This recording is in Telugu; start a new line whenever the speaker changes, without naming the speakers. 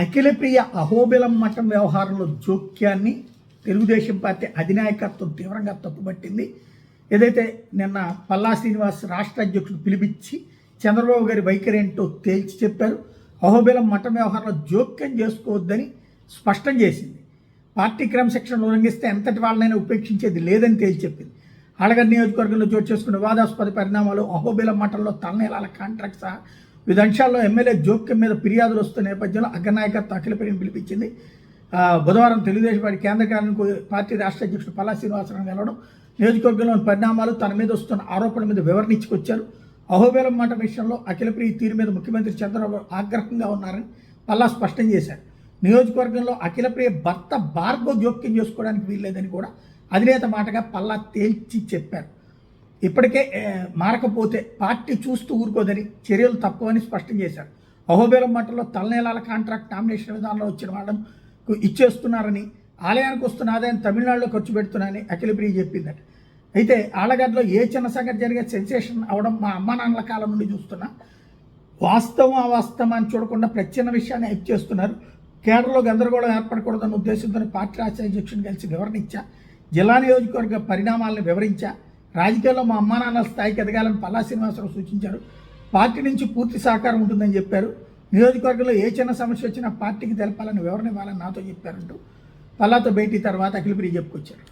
అఖిలప్రియ అహోబిలం మఠం వ్యవహారంలో జోక్యాన్ని తెలుగుదేశం పార్టీ అధినాయకత్వం తీవ్రంగా తప్పుపట్టింది. ఏదైతే నిన్న పల్లా శ్రీనివాస్ రాష్ట్ర అధ్యక్షుడు పిలిపించి చంద్రబాబు గారి వైఖరి ఏంటో తేల్చి చెప్పారు. అహోబిలం మఠం వ్యవహారంలో జోక్యం చేసుకోవద్దని స్పష్టం చేసింది. పార్టీ క్రమశిక్షణ ఉల్లంఘిస్తే ఎంతటి వాళ్ళనైనా ఉపేక్షించేది లేదని తేల్చి చెప్పింది. ఆళ్లగడ్డ నియోజకవర్గంలో చోటు చేసుకున్న వివాదాస్పద పరిణామాలు, అహోబిలం మఠంలో తలనీలాల కాంట్రాక్ట్ సహా వివిధ అంశాల్లో ఎమ్మెల్యే జోక్యం మీద ఫిర్యాదులు వస్తున్న నేపథ్యంలో అగ్రనాయకత్వం అఖిలప్రియను పిలిపించింది. బుధవారం తెలుగుదేశం పార్టీ కేంద్ర కార్యాలయానికి పార్టీ రాష్ట్ర అధ్యక్షుడు పల్లా శ్రీనివాసరావు వెళ్లడం, నియోజకవర్గంలోని పరిణామాలు, తన మీద వస్తున్న ఆరోపణల మీద వివరణ ఇచ్చుకొచ్చారు. అహోబిలం మాట విషయంలో అఖిలప్రియ తీరు మీద ముఖ్యమంత్రి చంద్రబాబు ఆగ్రహంగా ఉన్నారని పల్లా స్పష్టం చేశారు. నియోజకవర్గంలో అఖిలప్రియ భర్త భార్గవ్ జోక్యం చేసుకోవడానికి వీల్లేదని కూడా అధినేత మాటగా పల్లా తేల్చి చెప్పారు. ఇప్పటికే మారకపోతే పార్టీ చూస్తూ ఊరుకోదని, చర్యలు తప్పవని స్పష్టం చేశారు. అహోబిలం మఠంలో తలనీలాల కాంట్రాక్ట్ నామినేషన్ విధానంలో వచ్చిన వాళ్ళకు ఇచ్చేస్తున్నారని, ఆలయానికి వస్తున్న ఆదాయం తమిళనాడులో ఖర్చు పెడుతున్నారని అఖిలప్రియ చెప్పిందట. అయితే ఆళ్లగడ్డలో ఏ చిన్న సంగతి జరిగే సెన్సేషన్ అవడం మా అమ్మా నాన్నల కాలం నుండి చూస్తున్నా. వాస్తవం అవాస్తవం అని చూడకుండా ప్రచ్ఛన్న విషయాన్ని హైప్ చేస్తున్నారు. కేడర్లో గందరగోళం ఏర్పడకూడదన్న ఉద్దేశంతో పార్టీ రాష్ట్ర అధ్యక్షుడిని కలిసి వివరణ ఇచ్చా. జిల్లా నియోజకవర్గ పరిణామాలను వివరించా. రాజకీయాల్లో మా అమ్మా నాన్నల స్థాయికి ఎదగాలని పల్లా శ్రీనివాసరావు సూచించారు. పార్టీ నుంచి పూర్తి సహకారం ఉంటుందని చెప్పారు. నియోజకవర్గంలో ఏ చిన్న సమస్య వచ్చినా పార్టీకి తెలపాలని వివరణ ఇవ్వాలని నాతో చెప్పారంటూ పల్లాతో భేటీ తర్వాత అఖిలప్రియ చెప్పుకొచ్చారు.